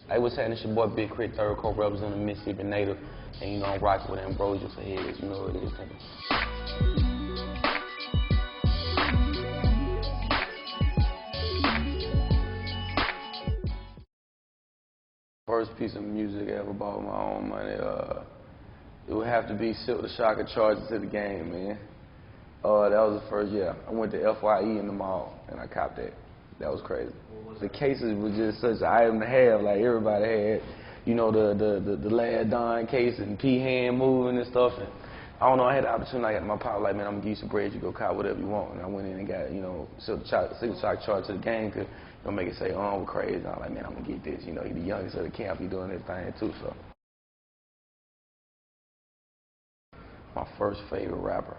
Hey, what's happening? It's your boy Big KRIT, third court representing Mississippi native. And you know, I'm rocking with Ambrosius ahead. You know what it is. First piece of music I ever bought with my own money, it would have to be Silk the Shocker Charges to the Game, man. That was the first year. I went to FYE in the mall, and I copped that. That was crazy. The cases was just such an item to have. Like, everybody had, you know, the Lad Don case and P-hand moving and stuff. And I don't know, I had the opportunity. I got my pop like, man, I'm going to give you some bread. You go cop whatever you want. And I went in and got, you know, Silk the Shocker Charge to the Game. Cause don't make it say, oh, we're crazy. And I'm like, man, I'm going to get this. You know, he the youngest of the camp. He doing his thing, too, so. My first favorite rapper.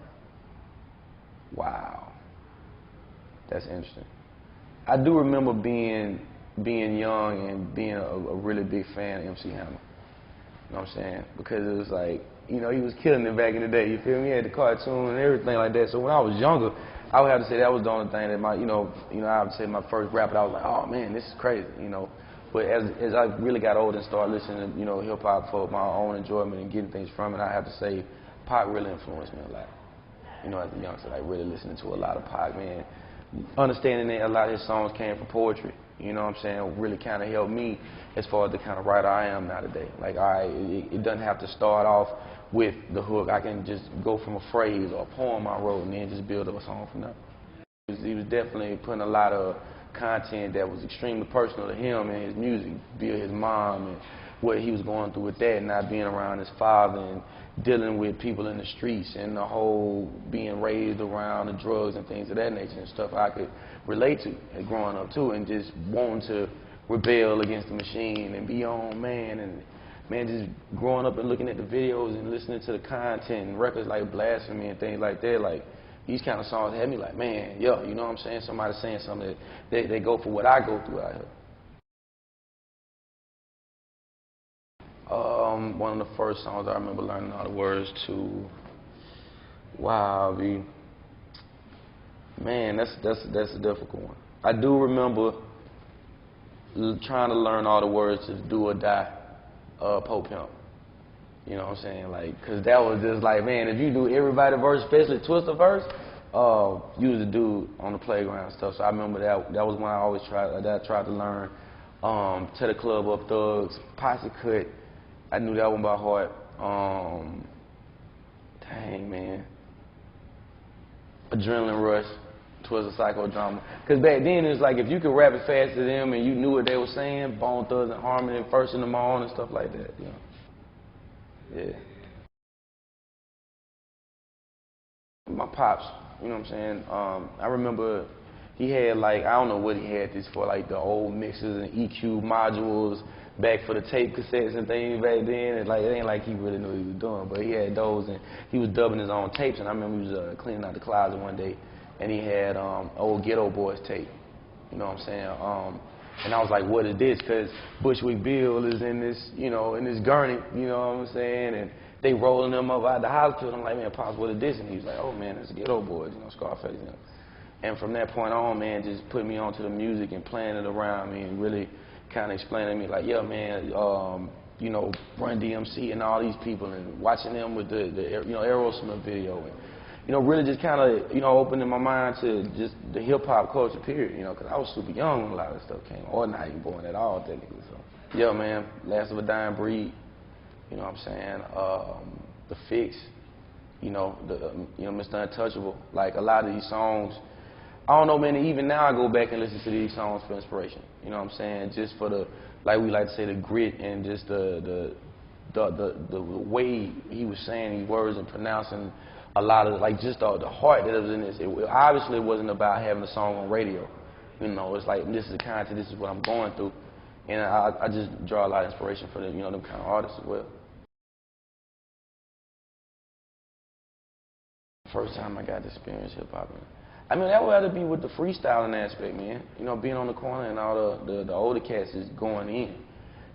Wow. That's interesting. I do remember being young and being a really big fan of MC Hammer. You know what I'm saying? Because it was like, you know, he was killing it back in the day. You feel me? He had the cartoon and everything like that. So when I was younger, I would have to say that was the only thing that I would say my first rap, I was like, oh man, this is crazy, you know. But as I really got older and started listening to, you know, hip hop for my own enjoyment and getting things from it, I have to say Pac really influenced me a lot. You know, as a youngster, like really listening to a lot of Pac, man. Understanding that a lot of his songs came from poetry, you know what I'm saying, really kind of helped me as far as the kind of writer I am now today. Like, it doesn't have to start off with the hook. I can just go from a phrase or a poem I wrote and then just build up a song from there. He was definitely putting a lot of content that was extremely personal to him and his music, via his mom and what he was going through with that, not being around his father and dealing with people in the streets and the whole being raised around the drugs and things of that nature and stuff I could relate to growing up too, and just wanting to rebel against the machine and be your own man, and man, just growing up and looking at the videos and listening to the content and records like Blasphemy and things like that, like these kind of songs had me like, man, yo, you know what I'm saying? Somebody saying something that they go for what I go through out here. One of the first songs I remember learning all the words to. Wow, man, that's a difficult one. I do remember trying to learn all the words to Do or Die, Pope Pimp. You know what I'm saying? Like, cause that was just like, man, if you do everybody verse, especially Twista verse, you was a dude on the playground and stuff. So I remember that was when I tried to learn. To the Club Up Thugs, Posse Cut. I knew that one by heart. Dang, man. Adrenaline Rush, Twas a Psychodrama. Because back then, it was like if you could rap it fast to them and you knew what they were saying, Bone Thugs and Harmony, First in the Mall and stuff like that, you know. Yeah. My pops, you know what I'm saying? I remember he had like, I don't know what he had this for, like the old mixers and EQ modules back for the tape cassettes and things back then. And like, it ain't like he really knew what he was doing, but he had those and he was dubbing his own tapes. And I remember he was cleaning out the closet one day and he had old Ghetto Boys tape, you know what I'm saying? And I was like, what is this? Because Bushwick Bill is in this, you know, in this gurney, you know what I'm saying? And they rolling them up out of the hospital. I'm like, man, Pops, what is this? And he was like, oh, man, it's Ghetto Boys, you know, Scarface. You know? And from that point on, man, just put me onto the music and playing it around me and really kind of explaining to me, like, yeah, man, you know, Run DMC and all these people and watching them with the you know, Aerosmith video. And, you know, really just kind of, you know, opening my mind to just the hip-hop culture, period, you know, because I was super young when a lot of this stuff came, or not even born at all, technically. So, yeah, man, Last of a Dying Breed, you know what I'm saying, The Fix, you know, Mr. Untouchable. Like, a lot of these songs, I don't know, man, even now I go back and listen to these songs for inspiration, you know what I'm saying, just for the, like we like to say, the grit and just the way he was saying these words and pronouncing a lot of, like, just the heart that was in this. Obviously, it wasn't about having a song on radio. You know, it's like, this is the content, this is what I'm going through. And I just draw a lot of inspiration for them, you know, them kind of artists as well. First time I got to experience hip-hop. I mean, that would have to be with the freestyling aspect, man. You know, being on the corner and all the older cats is going in.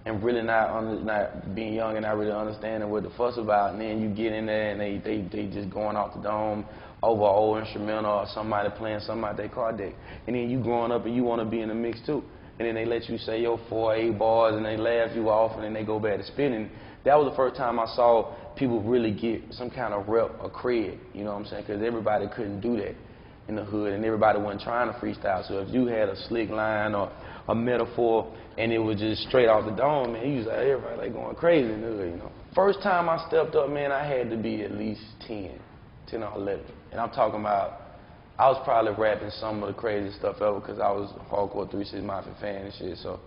And really not being young and not really understanding what the fuss about, and then you get in there and they just going off the dome over an old instrumental or somebody playing something out their car deck. And then you growing up and you want to be in the mix too. and then they let you say your 4 8 bars, and they laugh you off, and then they go back to spinning. That was the first time I saw people really get some kind of rep or cred, you know what I'm saying? Because everybody couldn't do that in the hood, and everybody wasn't trying to freestyle. So if you had a slick line or a metaphor, and it was just straight off the dome, man, you was like, everybody like going crazy in the hood, you know. First time I stepped up, man, I had to be at least 10 or 11. And I'm talking about, I was probably rapping some of the craziest stuff ever because I was a hardcore 3 6 Mafia fan and shit. So,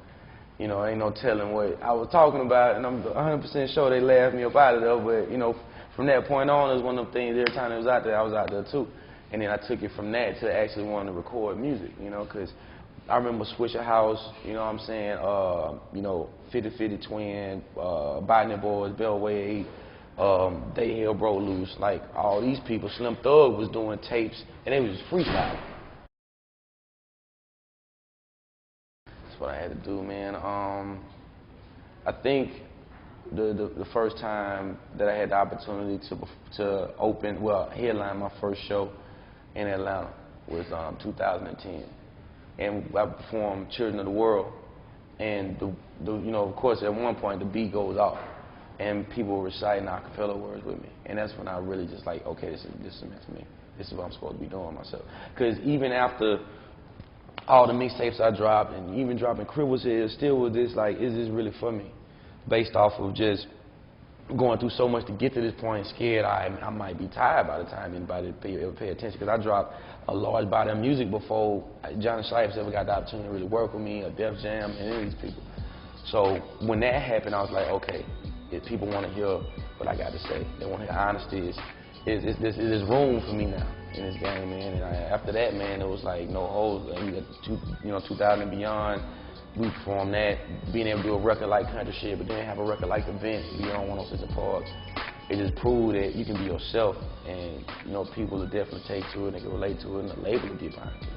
you know, ain't no telling what I was talking about, and I'm 100% sure they laughed me up out of there. But, you know, from that point on, it was one of them things, every time it was out there, I was out there too. And then I took it from that to actually wanting to record music, you know, because I remember Swisher House, you know what I'm saying, you know, 50-50 Twin, Botany Boys, Bellway 8, They Hell Bro Loose, like all these people. Slim Thug was doing tapes, and they was just freestyling. That's what I had to do, man. I think the first time that I had the opportunity to open, well, headline my first show in Atlanta was 2010, and I performed "Children of the World," and you know, of course, at one point the beat goes off, and people were reciting acapella words with me, and that's when I really just like, okay, this is meant for me. This is what I'm supposed to be doing myself. Because even after all the mixtapes I dropped, and even dropping KRIT was here, still was this like, is this really for me? Based off of just going through so much to get to this point, scared I might be tired by the time anybody ever pay attention. Because I dropped a large body of music before Johnny Shipes ever got the opportunity to really work with me, or Def Jam, and any of these people. So when that happened, I was like, okay, if people want to hear what I got to say, they want to hear honesty, there's room for me now in this game, man. And after that, man, it was like no holds. We got 2000 and beyond. We performed that, being able to do a record like Country Shit, but then have a record like Event, be on 106 & Park. It just proved that you can be yourself, and you know, people will definitely take to it, they can relate to it, and the label will get behind it.